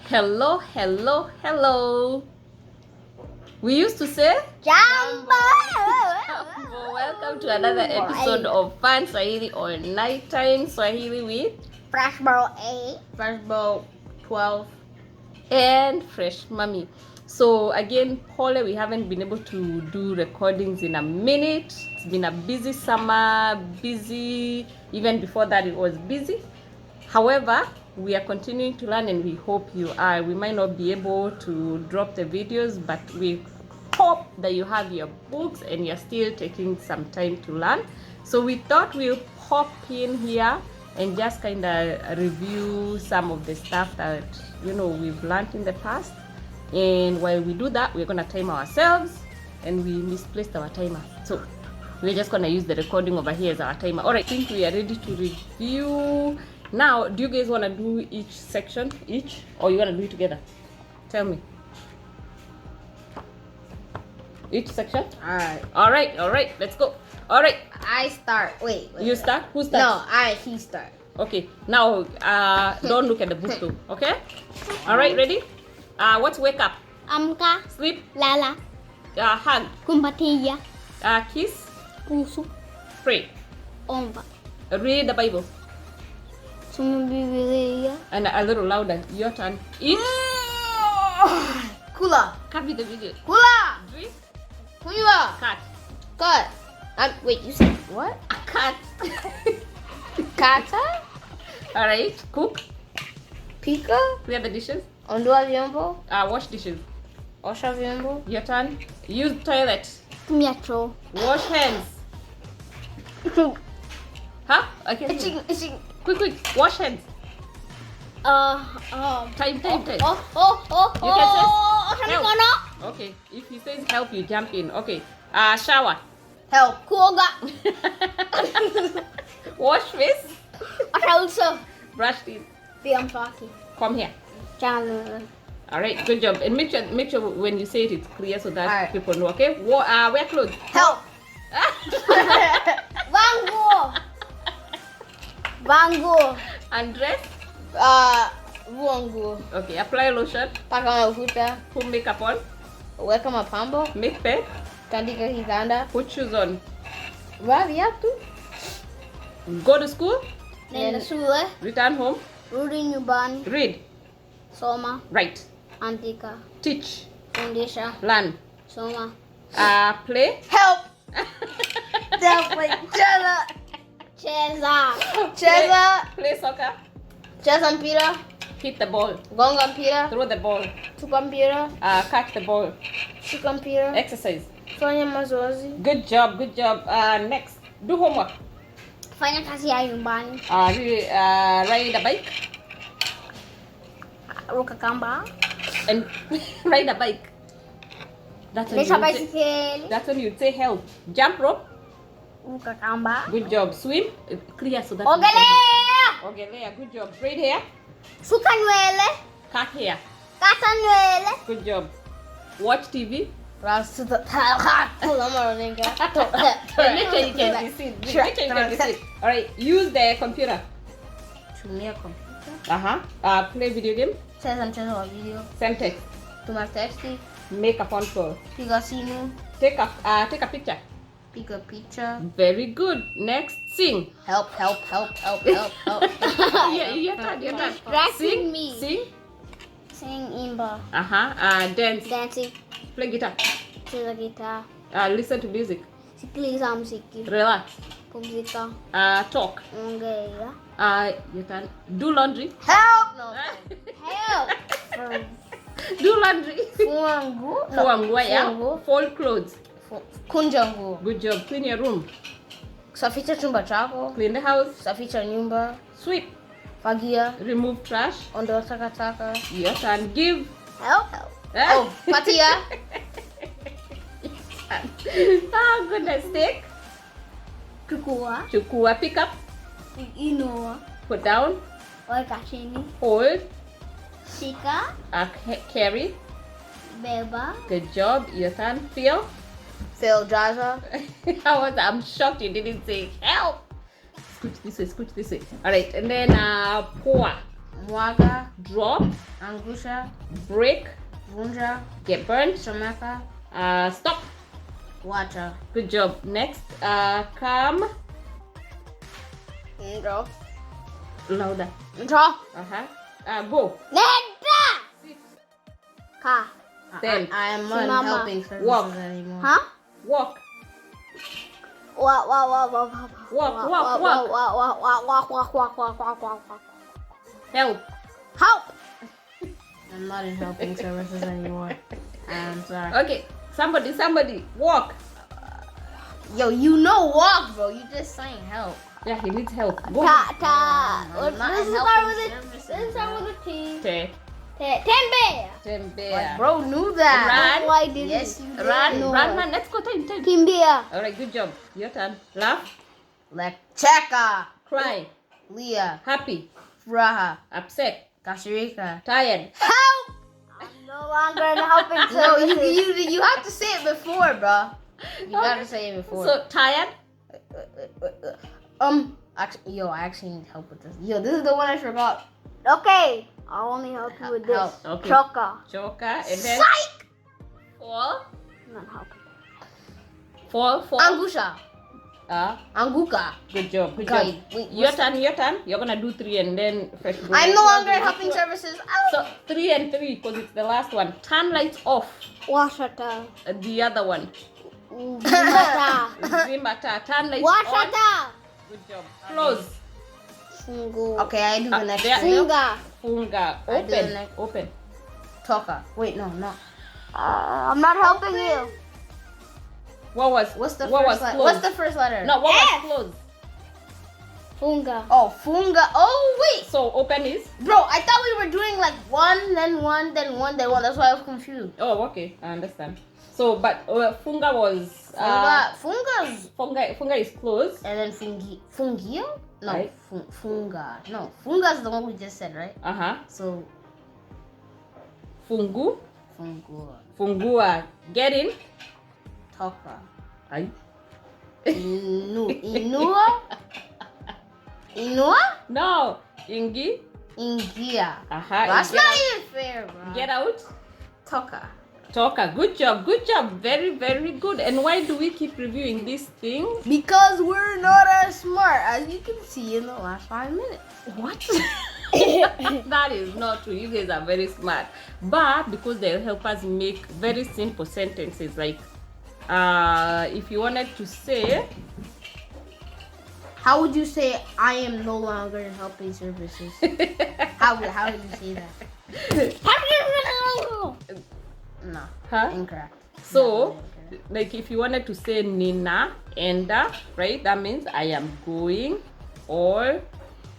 Hello, hello, hello. We used to say Jambo. welcome to another episode of Fun Swahili or Nighttime Swahili with Freshball 8. Freshball 12 and Fresh Mommy. So again, Paula, we haven't been able to do recordings in a minute. It's been a busy summer, busy. Even before that, it was busy. However, we are continuing to learn and we hope you are. We might not be able to drop the videos, but we hope that you have your books and you're still taking some time to learn. So we thought we'll pop in here and just kind of review some of the stuff that we've learned in the past. And while we do that, we're gonna time ourselves, and we misplaced our timer, so we're just gonna use the recording over here as our timer. All right, I think we are ready to review now. Do you guys want to do each section or you want to do it together? Tell me. Each section? All right, let's go. All right, I start. Wait. you start. Who starts? No, he start. Okay, now don't look at the book too. Okay, all right, ready? What's wake up? Amka. Sleep. Lala. Hug. Kumpatia. Kiss. Puso. Pray. Omba. Read the Bible. Sumubibilia. And a little louder. Your turn. Eat. Kula. Copy the video. Kula. Drink. Kunywa. Cat. Cut. Wait, you said what? A cat. Kata. All right. Cook. Pika. Clear the dishes. Ondoa vyombo. Wash dishes. Osha vyombo. Your turn. Use toilet. Tumia choo. Wash hands. Huh? Okay. Quick. Wash hands. Time. Oh. You can say Help. help. Okay. If he says help, you jump in. Okay. Shower. Help. Kuoga. Wash face. Osha uso. Brush teeth. Pia mswaki. Come here. Chana. All right. Good job. And make sure when you say it, it's clear so that Alright. people know. Okay. Wear clothes. Help. Vangu. Undress. Vuangu. Okay. Apply lotion. Paka mafuta. Put makeup on. Weka mapambo. Make bed. Tandika kitanda. Put shoes on. Vaa viatu. Go to school. Nenda shule. Return home. Rudi nyumbani. Read. Soma. Write. Andika. Teach. Fundisha. Learn. Soma. Play. Help. Cheza. Play soccer. Cheza mpira. Hit the ball. Gonga mpira. Throw the ball. Tupa mpira. Catch the ball. Shika mpira. Exercise. Fanya mazoezi. Good job. Next. Do homework. Fanya kazi ya nyumbani. Ride a bike. Ruka kamba. And ride a bike. That's when you'd say help. Jump rope. Ruka kamba. Good job. Swim. Clear so that. Ogelea. Good job. Braid hair. Suka nywele. Cut hair. Kata nywele. Good job. Watch TV. And make sure you can be seen. All right. Use the computer. Tumia kompyuta. Play video game. Cheza mchezo wa video. Send text. Tuma texti. Make a phone call. Piga simu. Take a picture. Piga picha. Very good. Next, sing. Help. Your turn. Distracting me. Sing. Imba. Dance. Dancing. Play guitar. Cheza gitaa. Listen to music. Sikiliza muziki. Relax. Pumzika. Talk. Ongea. You can do laundry. Help. No. Help. Do laundry. Fua nguo. Fua nguo, yeah. Fold clothes. Kunja nguo. Good job. Clean your room. Safisha chumba chako. Clean the house. Safisha nyumba. Sweep. Fagia. Remove trash. Ondoa takataka. Your turn. Give. Help. Patia. Goodness. Take. Chukua. Pick up. Inua. Put down. Weka chini. Hold. Shika. Carry. Beba. Good job. Your turn. Feel. Jaza. I'm shocked you didn't say help. Scooch this way. All right, and then pour. Mwaga. Drop. Angusha. Break. Vunja. Get burnt. Chomeka. Stop. Water. Good job. Next, come. Draw. Louder. Draw. Go. Nenda. Sit. Ka. Stand. I am not Mama. helping services Walk. anymore. Huh? Walk. Walk. Help. Help. I'm not in helping services anymore. I'm sorry. Okay. Somebody. Walk. Yo, you know walk, bro. You just saying help. Yeah, he needs help. Go. Ta. I'm not This in is helping Let's services, start bro. with a T. Te. Tembe. Tembe. Like, bro knew that. Run. Why didn't Yes, you did. Run. No. Run. Let's go. Time. Kimbia. Alright, good job. Your turn. Laugh. Like, Cheka. Cry. Leah. Happy. Furaha. Upset. Kashirika. Tired. Help. I'm no longer in helping No, services. you have to say it before, bro. You gotta say it before. So tired. Actually, I actually need help with this. Yo, this is the one I forgot. Okay. I'll only help you with this. Help. Okay. Choka. Choka. And then Psych! fall. Not helping. Fall. Angusha. Anguka. Good job. Guy, wait, Your turn. You're gonna do 3 and then fresh. I'm no longer in helping services. So 3 and 3 because it's the last one. Turn lights off. Washata. The other one. Zimata. Zimata. Turn lights on. Washata. Good job. Close. Fungu. Okay, I do the next there- one. Funga. Funga. I do the Open. next- Open. Toka. Wait, no. I'm not helping you. What's What's the what first was letter? closed? What's the first letter? No, what F. was closed? Funga. Oh, funga. Oh, wait. So open is. Bro, I thought we were doing like one, then one, then one, then one. That's why I was confused. Oh, okay. I understand. So, but funga was. Funga is closed. And then fungio? No, Right. funga. No, funga is the one we just said, right? So, Fungu. fungua. Fungua. Get in. Toka. Ay. Inua? Inua? No. Ingi. Ingia. Get That's not out. even fair, bro. Get out. Toka. Toka. Good job. Good job. Very, very good. And why do we keep reviewing these things? Because we're not as smart as you can see in the last 5 minutes. What? That is not true. You guys are very smart. But because they'll help us make very simple sentences. Like, if you wanted to say, How would you say I am no longer in helping services? How would you say that? No. huh? Incorrect. So, like if you wanted to say Nina enda, right? That means I am going, or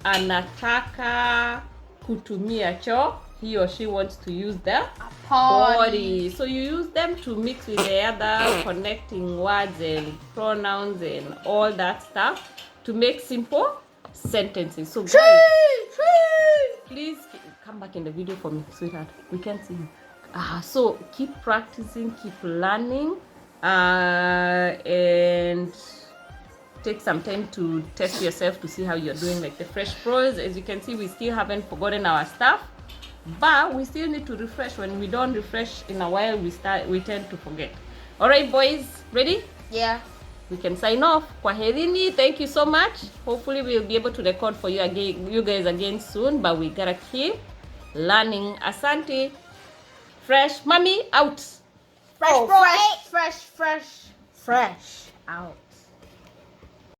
anataka kutumia choo. He or she wants to use the potty. So you use them to mix with the other connecting words and pronouns and all that stuff to make simple sentences. So guys, please come back in the video for me, sweetheart. We can't see you. So keep practicing, keep learning, and take some time to test yourself to see how you're doing. Like the fresh pros, as you can see, we still haven't forgotten our stuff, but we still need to refresh. When we don't refresh in a while, we tend to forget. All right, boys, ready? Yeah. We can sign off. Kwaherini, thank you so much. Hopefully we'll be able to record for you again, you guys again soon, but we gotta keep learning. Asante. Fresh mommy out. Fresh out.